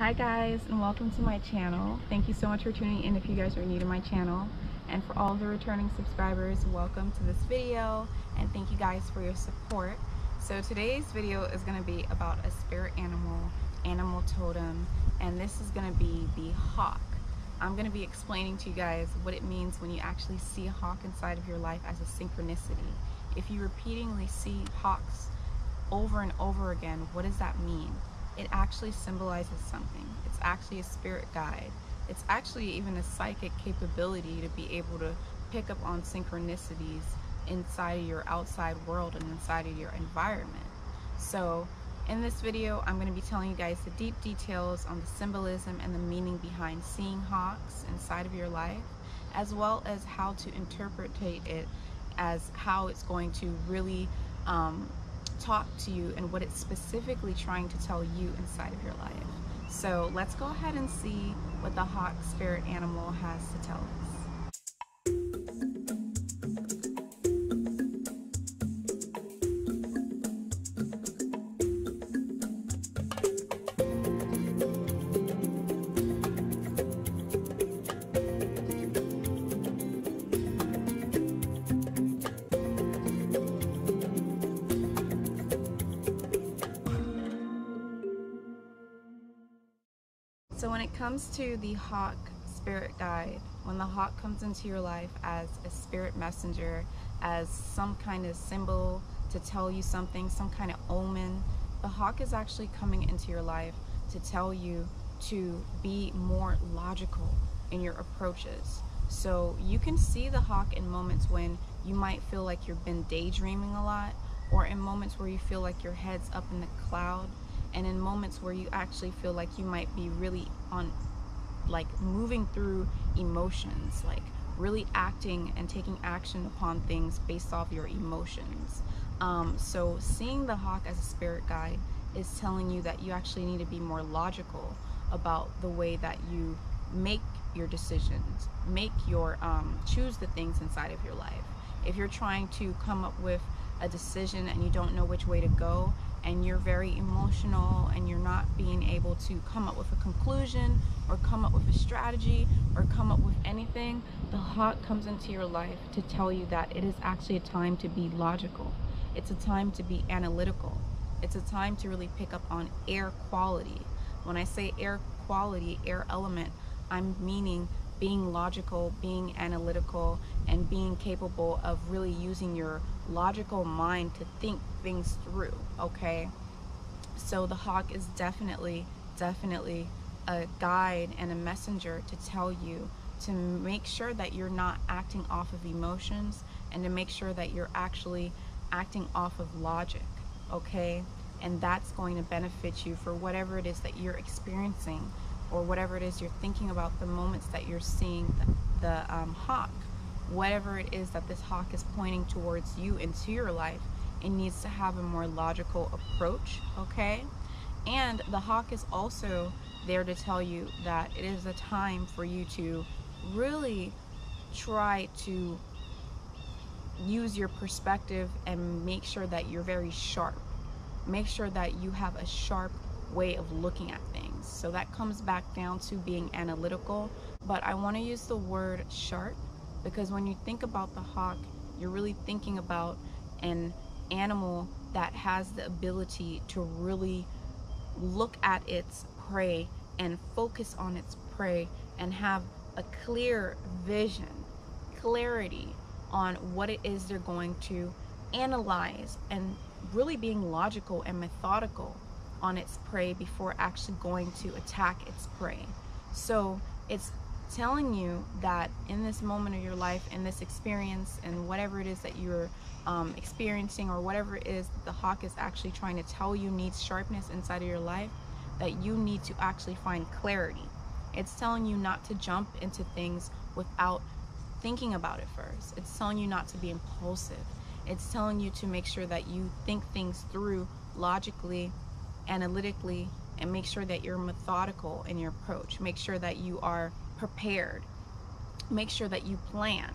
Hi guys, and welcome to my channel. Thank you so much for tuning in if you guys are new to my channel. And for all the returning subscribers, welcome to this video and thank you guys for your support. So today's video is going to be about a spirit animal totem, and this is going to be the hawk. I'm going to be explaining to you guys what it means when you actually see a hawk inside of your life as a synchronicity. If you repeatedly see hawks over and over again, what does that mean? It actually symbolizes something. It's actually a spirit guide. It's actually even a psychic capability to be able to pick up on synchronicities inside of your outside world and inside of your environment. So in this video, I'm going to be telling you guys the deep details on the symbolism and the meaning behind seeing hawks inside of your life, as well as how to interpret it as how it's going to really talk to you and what it's specifically trying to tell you inside of your life. So let's go ahead and see what the hawk spirit animal has to tell us. So when it comes to the hawk spirit guide, when the hawk comes into your life as a spirit messenger, as some kind of symbol to tell you something, some kind of omen, the hawk is actually coming into your life to tell you to be more logical in your approaches. So you can see the hawk in moments when you might feel like you've been daydreaming a lot, or in moments where you feel like your head's up in the cloud, and in moments where you actually feel like you might be really moving through emotions, like really acting and taking action upon things based off your emotions. So seeing the hawk as a spirit guide is telling you that you actually need to be more logical about the way that you make your decisions, choose the things inside of your life. If you're trying to come up with a decision and you don't know which way to go, and you're very emotional and you're not being able to come up with a conclusion or come up with a strategy or come up with anything, the hawk comes into your life to tell you that it is actually a time to be logical. It's a time to be analytical. It's a time to really pick up on air quality. When I say air quality, air element, I'm meaning being logical, being analytical, and being capable of really using your logical mind to think things through, okay? So the hawk is definitely a guide and a messenger to tell you to make sure that you're not acting off of emotions and to make sure that you're actually acting off of logic, okay? And that's going to benefit you for whatever it is that you're experiencing or whatever it is you're thinking about, the moments that you're seeing the hawk. Whatever it is that this hawk is pointing towards you into your life, it needs to have a more logical approach, okay? And the hawk is also there to tell you that it is a time for you to really try to use your perspective and make sure that you're very sharp. Make sure that you have a sharp way of looking at things. So that comes back down to being analytical, but I want to use the word sharp because when you think about the hawk, you're really thinking about an animal that has the ability to really look at its prey and focus on its prey and have a clear vision, clarity on what it is they're going to analyze, and really being logical and methodical on its prey before actually going to attack its prey. So it's telling you that in this moment of your life, in this experience, and whatever it is that you're experiencing, or whatever it is that the hawk is actually trying to tell you needs sharpness inside of your life, that you need to actually find clarity. It's telling you not to jump into things without thinking about it first. It's telling you not to be impulsive. It's telling you to make sure that you think things through logically, analytically, and make sure that you're methodical in your approach. Make sure that you are prepared. Make sure that you plan,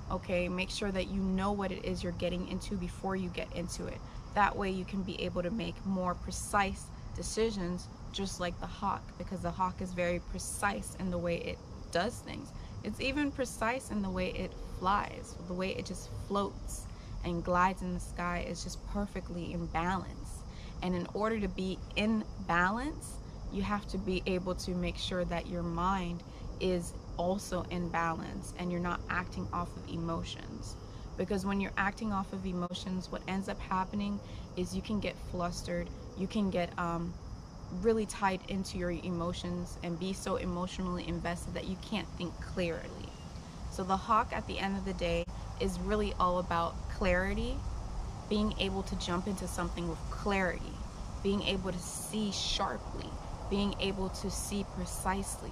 okay? Make sure that you know what it is you're getting into before you get into it. That way you can be able to make more precise decisions just like the hawk, because the hawk is very precise in the way it does things. It's even precise in the way it flies. The way it just floats and glides in the sky is just perfectly in balance. And in order to be in balance, you have to be able to make sure that your mind is also in balance and you're not acting off of emotions. Because when you're acting off of emotions, what ends up happening is you can get flustered, you can get really tied into your emotions and be so emotionally invested that you can't think clearly. So the hawk, at the end of the day, is really all about clarity, being able to jump into something with clarity, being able to see sharply, being able to see precisely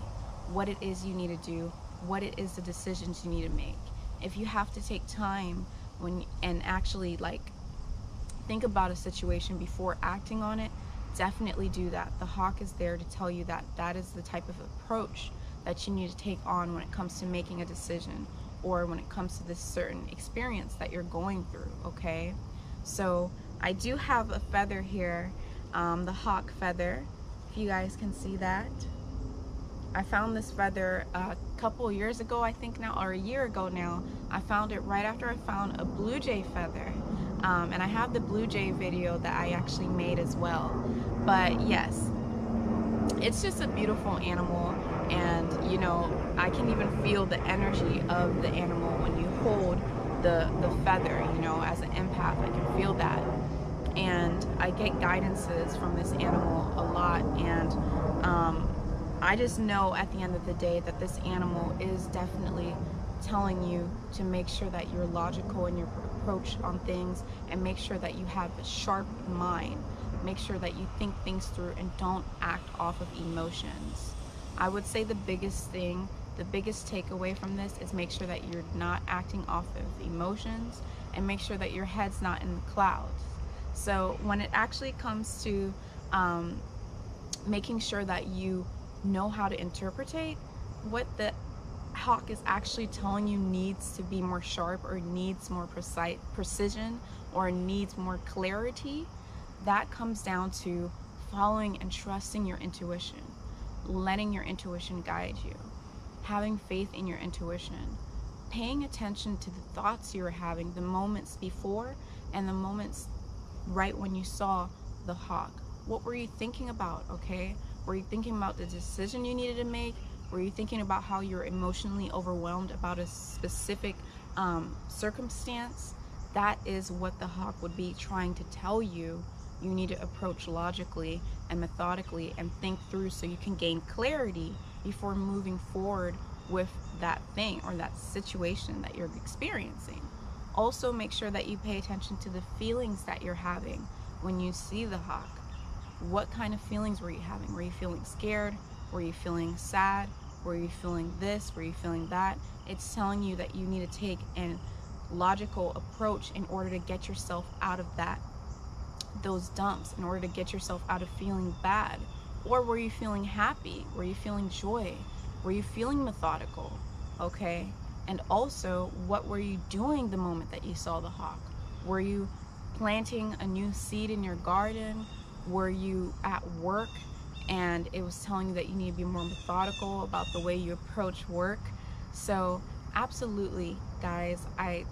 what it is you need to do, what it is the decisions you need to make. If you have to take time and actually like think about a situation before acting on it, definitely do that. The hawk is there to tell you that that is the type of approach that you need to take on when it comes to making a decision, or when it comes to this certain experience that you're going through, okay? So I do have a feather here, the hawk feather, if you guys can see that. I found this feather a couple years ago, I think now, or a year ago now. I found it right after I found a blue jay feather. And I have the blue jay video that I actually made as well. But yes, it's just a beautiful animal, and you know, I can even feel the energy of the animal when you hold the feather, you know, as an empath. I can feel that. And I get guidances from this animal a lot, and I just know at the end of the day that this animal is definitely telling you to make sure that you're logical in your approach on things, and make sure that you have a sharp mind. Make sure that you think things through and don't act off of emotions. I would say the biggest thing, the biggest takeaway from this is make sure that you're not acting off of emotions, and make sure that your head's not in the clouds. So when it actually comes to making sure that you know how to interpretate what the hawk is actually telling you needs to be more sharp, or needs more precision, or needs more clarity, that comes down to following and trusting your intuition, letting your intuition guide you, having faith in your intuition, paying attention to the thoughts you were having the moments before and the moments right when you saw the hawk. What were you thinking about, okay? Were you thinking about the decision you needed to make? Were you thinking about how you're emotionally overwhelmed about a specific circumstance? That is what the hawk would be trying to tell you. You need to approach logically and methodically and think through, so you can gain clarity before moving forward with that thing or that situation that you're experiencing. Also, make sure that you pay attention to the feelings that you're having when you see the hawk. What kind of feelings were you having? Were you feeling scared? Were you feeling sad? Were you feeling this? Were you feeling that? It's telling you that you need to take a logical approach in order to get yourself out of those dumps, in order to get yourself out of feeling bad. Or were you feeling happy? Were you feeling joy? Were you feeling methodical? Okay? And also, what were you doing the moment that you saw the hawk? Were you planting a new seed in your garden? Were you at work and it was telling you that you need to be more methodical about the way you approach work? So absolutely, guys, I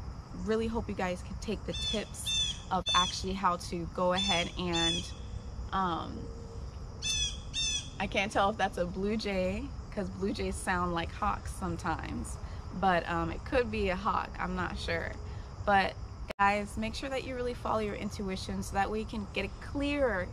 really hope you guys can take the tips of actually how to go ahead and I can't tell if that's a blue jay, because blue jays sound like hawks sometimes, but it could be a hawk, I'm not sure. But guys, make sure that you really follow your intuition, so that way you can get a clear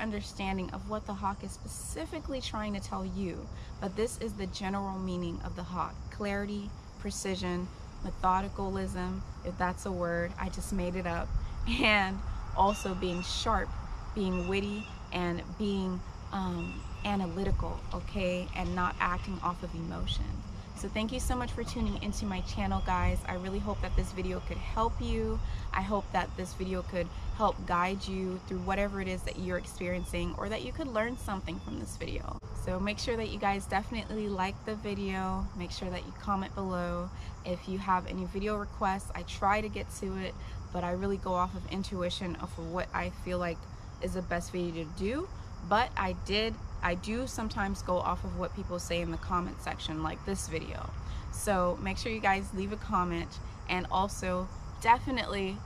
understanding of what the hawk is specifically trying to tell you. But this is the general meaning of the hawk: clarity, precision, methodicalism, if that's a word, I just made it up, and also being sharp, being witty, and being analytical, okay, and not acting off of emotion. So thank you so much for tuning into my channel, guys. I really hope that this video could help you. I hope that this video could help guide you through whatever it is that you're experiencing, or that you could learn something from this video. So make sure that you guys definitely like the video. Make sure that you comment below. If you have any video requests, I try to get to it, but I really go off of intuition of what I feel like is the best video to do, but I do sometimes go off of what people say in the comment section, like this video. So make sure you guys leave a comment, and also definitely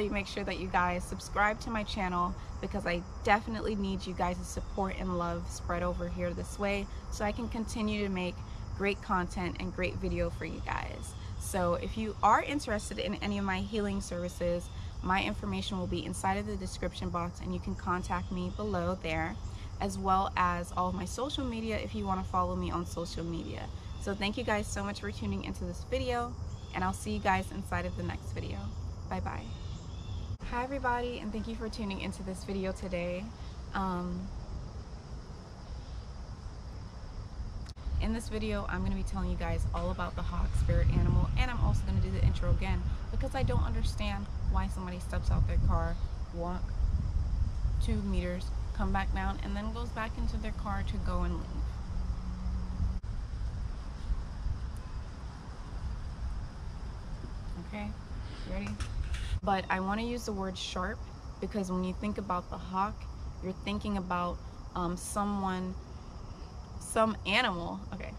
make sure that you guys subscribe to my channel, because I definitely need you guys' support and love spread over here this way, so I can continue to make great content and great video for you guys. So if you are interested in any of my healing services, my information will be inside of the description box, and you can contact me below there, as well as all of my social media if you want to follow me on social media. So thank you guys so much for tuning into this video, and I'll see you guys inside of the next video. Bye bye. Hi everybody, and thank you for tuning into this video today. In this video, I'm going to be telling you guys all about the hawk spirit animal, and I'm also going to do the intro again because I don't understand why somebody steps out their car, walk 2 meters, come back down, and then goes back into their car to go and leave. Okay, ready? But I want to use the word sharp because when you think about the hawk, you're thinking about some animal. Okay,